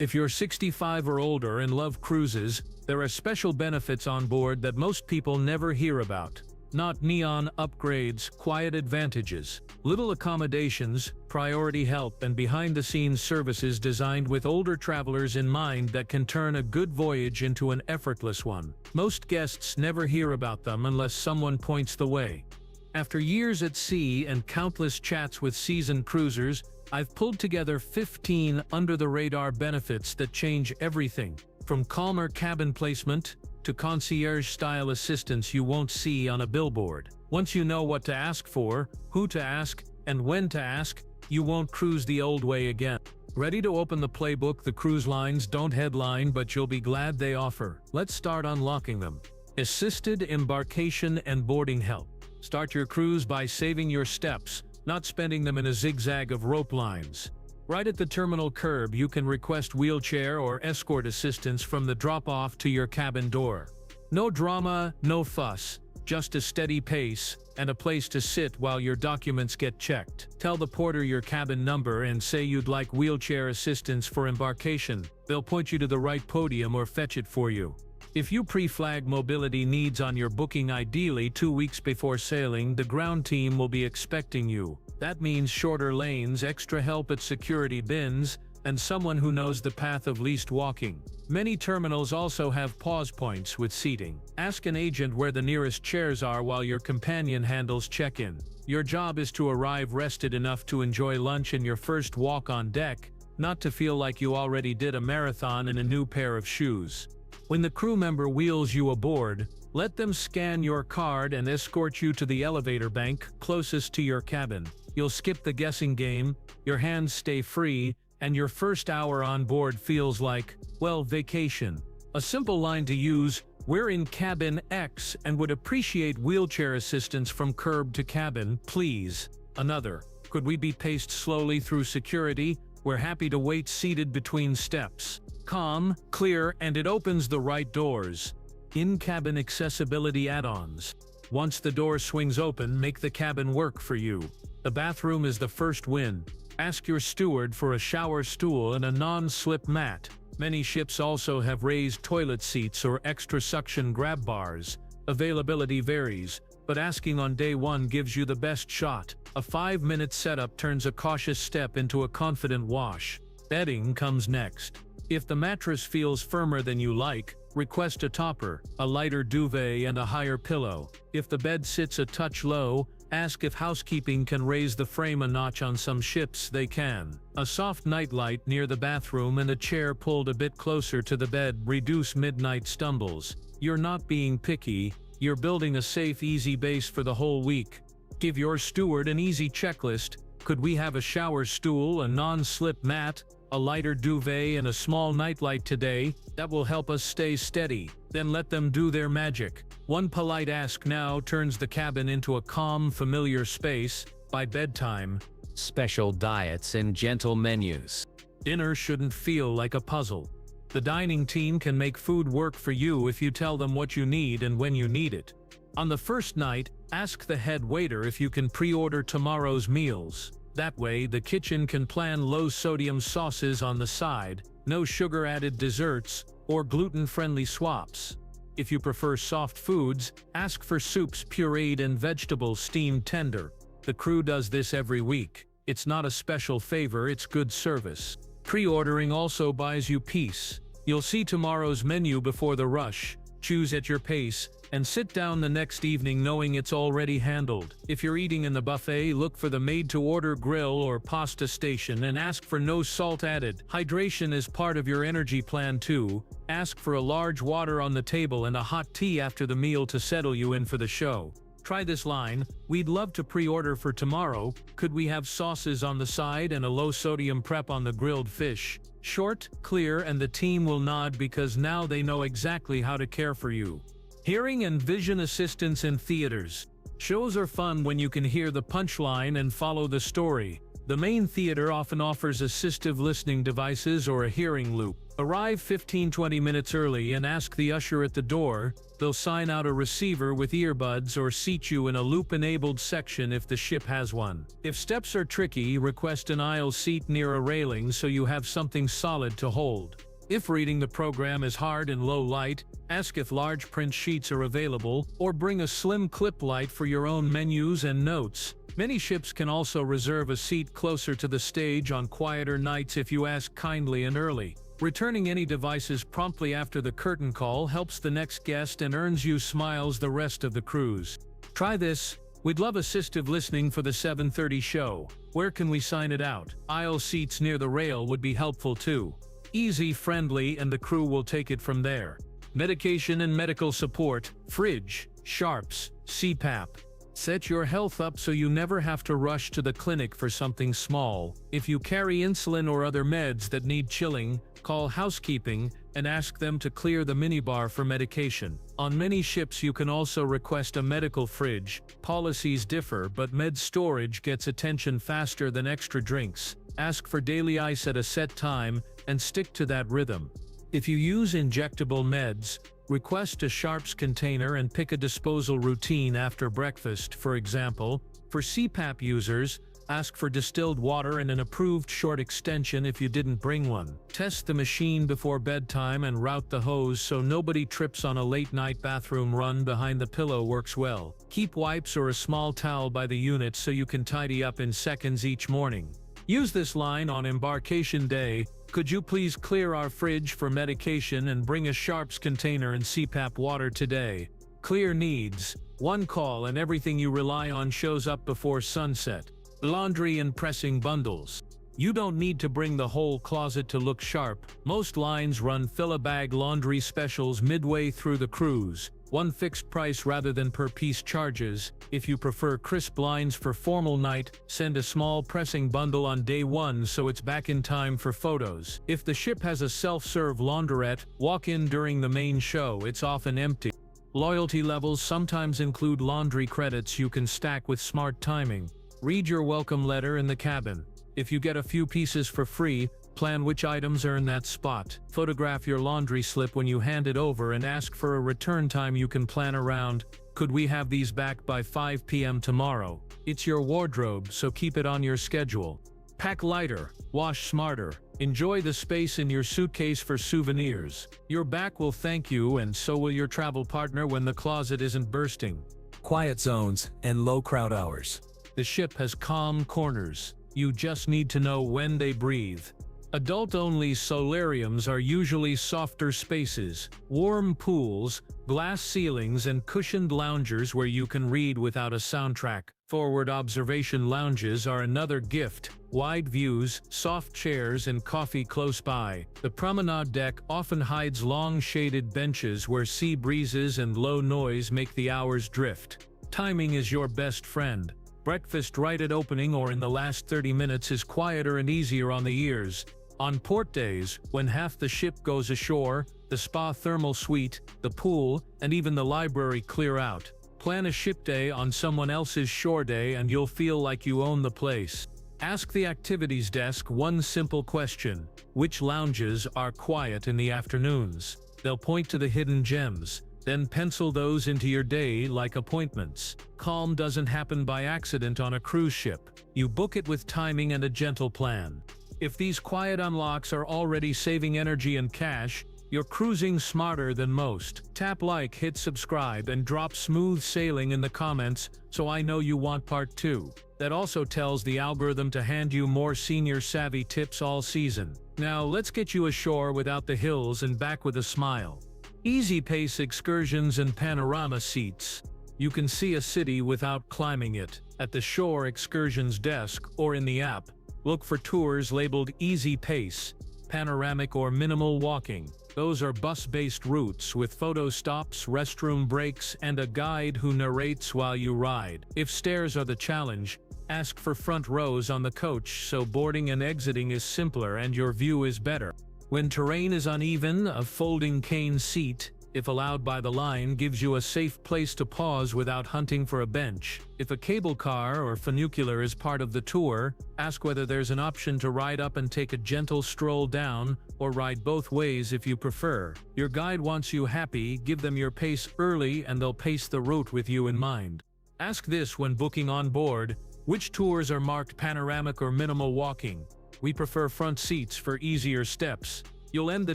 If you're 65 or older and love cruises, there are special benefits on board that most people never hear about. Not neon upgrades, quiet advantages, little accommodations, priority help, and behind-the-scenes services designed with older travelers in mind that can turn a good voyage into an effortless one. Most guests never hear about them unless someone points the way. After years at sea and countless chats with seasoned cruisers, I've pulled together 15 under-the-radar benefits that change everything, from calmer cabin placement to concierge-style assistance you won't see on a billboard. Once you know what to ask for, who to ask, and when to ask, you won't cruise the old way again. Ready to open the playbook the cruise lines don't headline, but you'll be glad they offer? Let's start unlocking them. Assisted embarkation and boarding help. Start your cruise by saving your steps, not spending them in a zigzag of rope lines. Right at the terminal curb, you can request wheelchair or escort assistance from the drop-off to your cabin door. No drama, no fuss, just a steady pace and a place to sit while your documents get checked. Tell the porter your cabin number and say you'd like wheelchair assistance for embarkation. They'll point you to the right podium or fetch it for you. If you pre-flag mobility needs on your booking, ideally 2 weeks before sailing, the ground team will be expecting you. That means shorter lanes, extra help at security bins, and someone who knows the path of least walking. Many terminals also have pause points with seating. Ask an agent where the nearest chairs are while your companion handles check-in. Your job is to arrive rested enough to enjoy lunch and your first walk on deck, not to feel like you already did a marathon in a new pair of shoes. When the crew member wheels you aboard, let them scan your card and escort you to the elevator bank closest to your cabin. You'll skip the guessing game, your hands stay free, and your first hour on board feels like, well, vacation. A simple line to use: we're in cabin X and would appreciate wheelchair assistance from curb to cabin, please. Another: could we be paced slowly through security? We're happy to wait seated between steps. Calm, clear, and it opens the right doors. In-cabin accessibility add-ons. Once the door swings open, make the cabin work for you. The bathroom is the first win. Ask your steward for a shower stool and a non-slip mat. Many ships also have raised toilet seats or extra suction grab bars. Availability varies, but asking on day one gives you the best shot. A 5-minute setup turns a cautious step into a confident wash. Bedding comes next. If the mattress feels firmer than you like, request a topper, a lighter duvet, and a higher pillow. If the bed sits a touch low, ask if housekeeping can raise the frame a notch. On some ships they can. A soft nightlight near the bathroom and a chair pulled a bit closer to the bed reduce midnight stumbles. You're not being picky, you're building a safe, easy base for the whole week. Give your steward an easy checklist. Could we have a shower stool, a non-slip mat, a lighter duvet, and a small nightlight today? That will help us stay steady. Then let them do their magic. One polite ask now turns the cabin into a calm, familiar space. By bedtime, Special diets and gentle menus. dinner shouldn't feel like a puzzle. The dining team can make food work for you if you tell them what you need and when you need it. On the first night, ask the head waiter if you can pre-order tomorrow's meals. That way, the kitchen can plan low-sodium sauces on the side, no sugar-added desserts, or gluten-friendly swaps. If you prefer soft foods, ask for soups pureed and vegetables steamed tender. The crew does this every week. It's not a special favor, it's good service. Pre-ordering also buys you peace. You'll see tomorrow's menu before the rush, choose at your pace, and sit down the next evening knowing it's already handled. If you're eating in the buffet, look for the made-to-order grill or pasta station and ask for no salt added. Hydration is part of your energy plan too. Ask for a large water on the table and a hot tea after the meal to settle you in for the show. Try this line: we'd love to pre-order for tomorrow. Could we have sauces on the side and a low-sodium prep on the grilled fish? Short, clear, and the team will nod because now they know exactly how to care for you. Hearing and vision assistance in theaters. Shows are fun when you can hear the punchline and follow the story. The main theater often offers assistive listening devices or a hearing loop. Arrive 15-20 minutes early and ask the usher at the door. They'll sign out a receiver with earbuds or seat you in a loop-enabled section if the ship has one. If steps are tricky, request an aisle seat near a railing so you have something solid to hold. If reading the program is hard in low light, ask if large print sheets are available, or bring a slim clip light for your own menus and notes. Many ships can also reserve a seat closer to the stage on quieter nights if you ask kindly and early. Returning any devices promptly after the curtain call helps the next guest and earns you smiles the rest of the cruise. Try this. We'd love assistive listening for the 7:30 show. Where can we sign it out? Aisle seats near the rail would be helpful too. Easy, friendly, and the crew will take it from there. Medication and medical support, fridge, sharps, CPAP. Set your health up so you never have to rush to the clinic for something small. If you carry insulin or other meds that need chilling, call housekeeping and ask them to clear the minibar for medication. On many ships you can also request a medical fridge. Policies differ, but med storage gets attention faster than extra drinks. Ask for daily ice at a set time and stick to that rhythm. If you use injectable meds, request a sharps container and pick a disposal routine after breakfast, for example. For CPAP users, ask for distilled water and an approved short extension if you didn't bring one. Test the machine before bedtime and route the hose so nobody trips on a late-night bathroom run behind the pillow works well. Keep wipes or a small towel by the unit so you can tidy up in seconds each morning. Use this line on embarkation day. Could you please clear our fridge for medication and bring a sharps container and CPAP water today? Clear needs. One call and everything you rely on shows up before sunset. Laundry and pressing bundles. You don't need to bring the whole closet to look sharp. Most lines run fill-a-bag laundry specials midway through the cruise. One fixed price rather than per-piece charges. If you prefer crisp lines for formal night, send a small pressing bundle on day one so it's back in time for photos. If the ship has a self-serve laundrette, walk in during the main show. It's often empty. Loyalty levels sometimes include laundry credits you can stack with smart timing. Read your welcome letter in the cabin. If you get a few pieces for free, plan which items earn that spot. Photograph your laundry slip when you hand it over and ask for a return time you can plan around. Could we have these back by 5 p.m. tomorrow? It's your wardrobe, so keep it on your schedule. Pack lighter, wash smarter. Enjoy the space in your suitcase for souvenirs. Your back will thank you, and so will your travel partner when the closet isn't bursting. Quiet zones and low crowd hours. The ship has calm corners. You just need to know when they breathe. Adult-only solariums are usually softer spaces, warm pools, glass ceilings, and cushioned loungers where you can read without a soundtrack. Forward observation lounges are another gift. Wide views, soft chairs, and coffee close by. The promenade deck often hides long shaded benches where sea breezes and low noise make the hours drift. Timing is your best friend. Breakfast right at opening or in the last 30 minutes is quieter and easier on the ears. On port days, when half the ship goes ashore, the spa thermal suite, the pool, and even the library clear out. Plan a ship day on someone else's shore day and you'll feel like you own the place. Ask the activities desk one simple question: which lounges are quiet in the afternoons? They'll point to the hidden gems. Then pencil those into your day like appointments. Calm doesn't happen by accident on a cruise ship. You book it with timing and a gentle plan. If these quiet unlocks are already saving energy and cash, you're cruising smarter than most. Tap like, hit subscribe, and drop smooth sailing in the comments so I know you want part 2. That also tells the algorithm to hand you more senior savvy tips all season. Now let's get you ashore without the hills and back with a smile. Easy pace excursions and panorama seats. You can see a city without climbing it. At the shore excursions desk or in the app, look for tours labeled Easy Pace, Panoramic, or Minimal Walking. Those are bus-based routes with photo stops, restroom breaks, and a guide who narrates while you ride. If stairs are the challenge, ask for front rows on the coach so boarding and exiting is simpler and your view is better. When terrain is uneven, a folding cane seat, if allowed by the line, gives you a safe place to pause without hunting for a bench. If a cable car or funicular is part of the tour, ask whether there's an option to ride up and take a gentle stroll down, or ride both ways if you prefer. Your guide wants you happy, give them your pace early and they'll pace the route with you in mind. Ask this when booking on board: which tours are marked panoramic or minimal walking? We prefer front seats for easier steps. You'll end the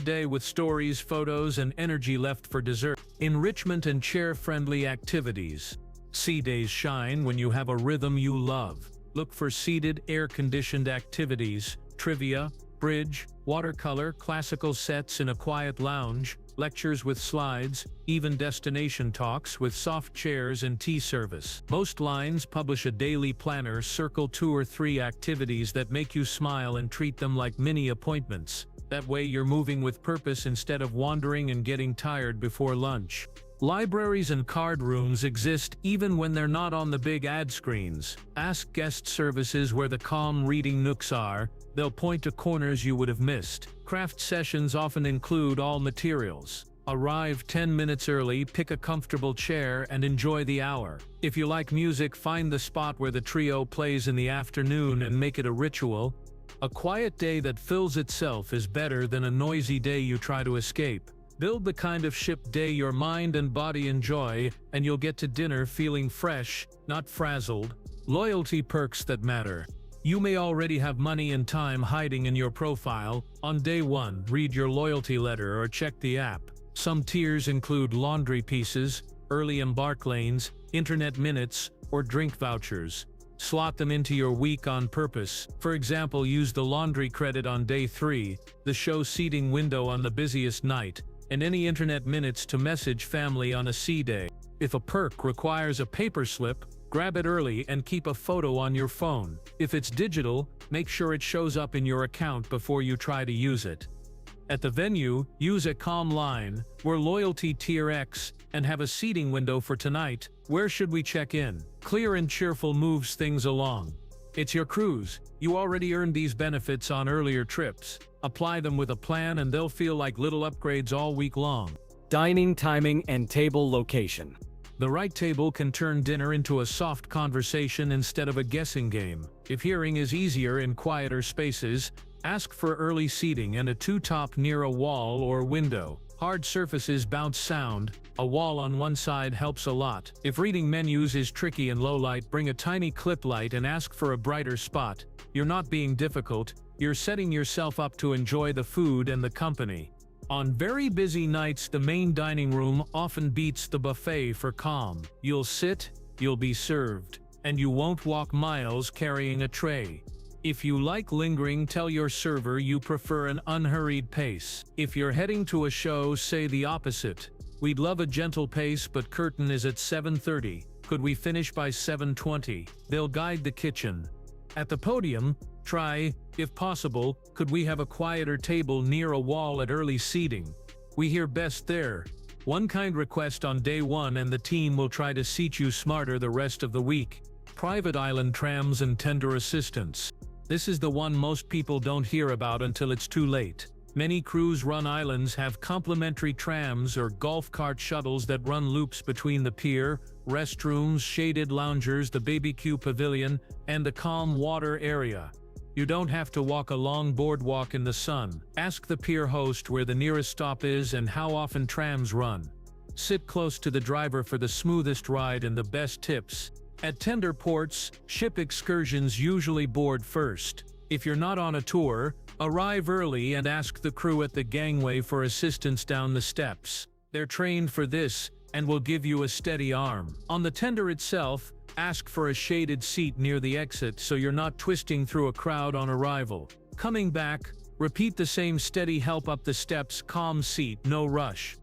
day with stories, photos, and energy left for dessert. Enrichment and chair-friendly activities. Sea days shine when you have a rhythm you love. Look for seated, air-conditioned activities, trivia, bridge, watercolor, classical sets in a quiet lounge, lectures with slides, even destination talks with soft chairs and tea service. Most lines publish a daily planner. Circle 2 or 3 activities that make you smile and treat them like mini appointments. That way you're moving with purpose instead of wandering and getting tired before lunch. Libraries and card rooms exist even when they're not on the big ad screens. Ask guest services where the calm reading nooks are. They'll point to corners you would have missed. Craft sessions often include all materials. Arrive 10 minutes early, pick a comfortable chair, and enjoy the hour. If you like music, find the spot where the trio plays in the afternoon and make it a ritual. A quiet day that fills itself is better than a noisy day you try to escape. Build the kind of ship day your mind and body enjoy, and you'll get to dinner feeling fresh, not frazzled. Loyalty perks that matter. You may already have money and time hiding in your profile. On day 1, read your loyalty letter or check the app. Some tiers include laundry pieces, early embark lanes, internet minutes, or drink vouchers. Slot them into your week on purpose. For example, use the laundry credit on day 3, the show seating window on the busiest night, and any internet minutes to message family on a sea day. If a perk requires a paper slip, grab it early and keep a photo on your phone. If it's digital, make sure it shows up in your account before you try to use it. At the venue, use a calm line. We're loyalty tier X and have a seating window for tonight. Where should we check in? Clear and cheerful moves things along. It's your cruise. You already earned these benefits on earlier trips. Apply them with a plan and they'll feel like little upgrades all week long. Dining timing and table location. The right table can turn dinner into a soft conversation instead of a guessing game. If hearing is easier in quieter spaces, ask for early seating and a two-top near a wall or window. Hard surfaces bounce sound. A wall on one side helps a lot. If reading menus is tricky in low light, bring a tiny clip light and ask for a brighter spot. You're not being difficult, you're setting yourself up to enjoy the food and the company. On very busy nights, the main dining room often beats the buffet for calm. You'll sit, you'll be served, and you won't walk miles carrying a tray. If you like lingering, tell your server you prefer an unhurried pace. If you're heading to a show, say the opposite. We'd love a gentle pace, but curtain is at 7:30. Could we finish by 7:20? They'll guide the kitchen. At the podium, try, if possible, could we have a quieter table near a wall at early seating? We hear best there. One kind request on day 1 and the team will try to seat you smarter the rest of the week. Private island trams and tender assistance. This is the one most people don't hear about until it's too late. Many cruise-run islands have complimentary trams or golf cart shuttles that run loops between the pier, restrooms, shaded loungers, the BBQ pavilion, and the calm water area. You don't have to walk a long boardwalk in the sun. Ask the pier host where the nearest stop is and how often trams run. Sit close to the driver for the smoothest ride and the best tips. At tender ports, ship excursions usually board first. If you're not on a tour, arrive early and ask the crew at the gangway for assistance down the steps. They're trained for this and will give you a steady arm. On the tender itself, ask for a shaded seat near the exit so you're not twisting through a crowd on arrival. Coming back, repeat the same steady help up the steps, calm seat, no rush.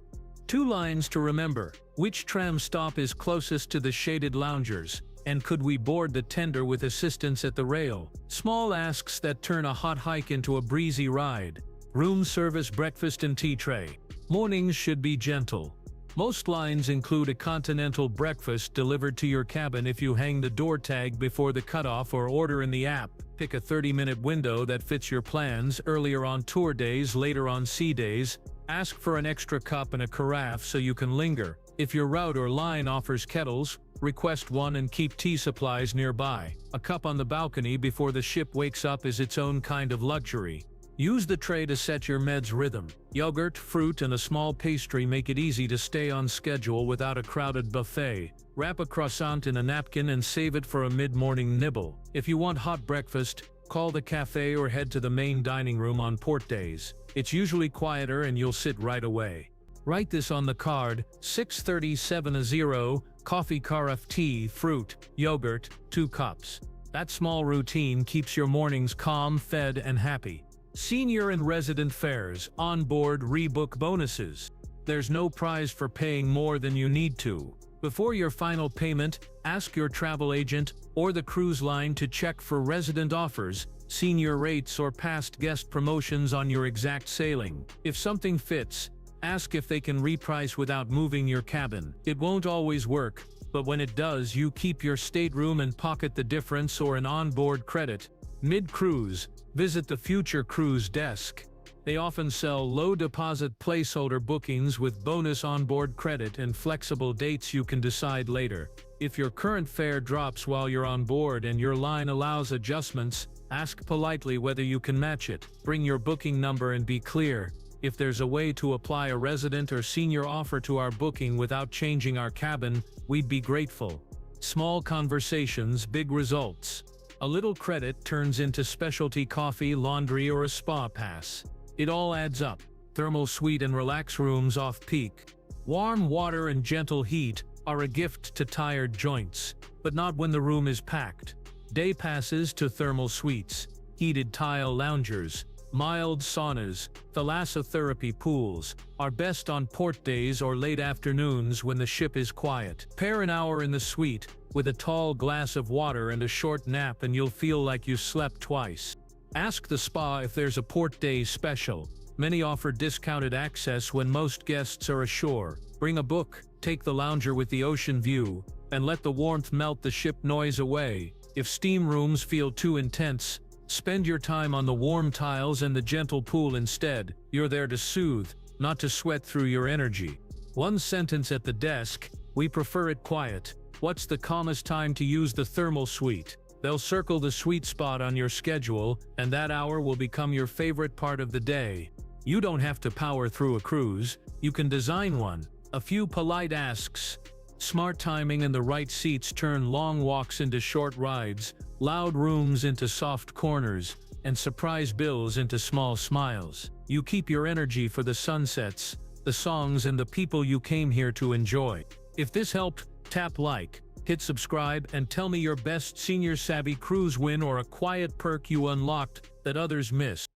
2 lines to remember. Which tram stop is closest to the shaded loungers? And could we board the tender with assistance at the rail? Small asks that turn a hot hike into a breezy ride. Room service, breakfast and tea tray. Mornings should be gentle. Most lines include a continental breakfast delivered to your cabin if you hang the door tag before the cutoff or order in the app. Pick a 30-minute window that fits your plans, earlier on tour days, later on sea days. Ask for an extra cup and a carafe so you can linger. If your route or line offers kettles, request one and keep tea supplies nearby. A cup on the balcony before the ship wakes up is its own kind of luxury. Use the tray to set your med's rhythm. Yogurt, fruit, and a small pastry make it easy to stay on schedule without a crowded buffet. Wrap a croissant in a napkin and save it for a mid-morning nibble. If you want hot breakfast, call the cafe or head to the main dining room on port days. It's usually quieter and you'll sit right away. Write this on the card: 637-0, coffee, carafe, tea, fruit, yogurt, 2 cups. That small routine keeps your mornings calm, fed, and happy. Senior and resident fares, onboard rebook bonuses. There's no prize for paying more than you need to. Before your final payment, ask your travel agent or the cruise line to check for resident offers, senior rates, or past guest promotions on your exact sailing. If something fits, ask if they can reprice without moving your cabin. It won't always work, but when it does, you keep your stateroom and pocket the difference or an onboard credit. Mid-cruise, visit the Future Cruise desk. They often sell low-deposit placeholder bookings with bonus onboard credit and flexible dates you can decide later. If your current fare drops while you're on board and your line allows adjustments, ask politely whether you can match it. Bring your booking number and be clear. If there's a way to apply a resident or senior offer to our booking without changing our cabin, we'd be grateful. Small conversations, big results. A little credit turns into specialty coffee, laundry, or a spa pass. It all adds up. Thermal suite and relax rooms off-peak. Warm water and gentle heat are a gift to tired joints, but not when the room is packed. Day passes to thermal suites, heated tile loungers, mild saunas, thalassotherapy pools are best on port days or late afternoons when the ship is quiet. Pair an hour in the suite with a tall glass of water and a short nap and you'll feel like you slept twice. Ask the spa if there's a port day special. Many offer discounted access when most guests are ashore. Bring a book, take the lounger with the ocean view, and let the warmth melt the ship noise away. If steam rooms feel too intense, spend your time on the warm tiles and the gentle pool instead. You're there to soothe, not to sweat through your energy. One sentence at the desk: we prefer it quiet. What's the calmest time to use the thermal suite? They'll circle the sweet spot on your schedule, and that hour will become your favorite part of the day. You don't have to power through a cruise, you can design one. A few polite asks, smart timing, and the right seats turn long walks into short rides, loud rooms into soft corners, and surprise bills into small smiles. You keep your energy for the sunsets, the songs, and the people you came here to enjoy. If this helped, tap like, hit subscribe, and tell me your best senior savvy cruise win or a quiet perk you unlocked that others missed.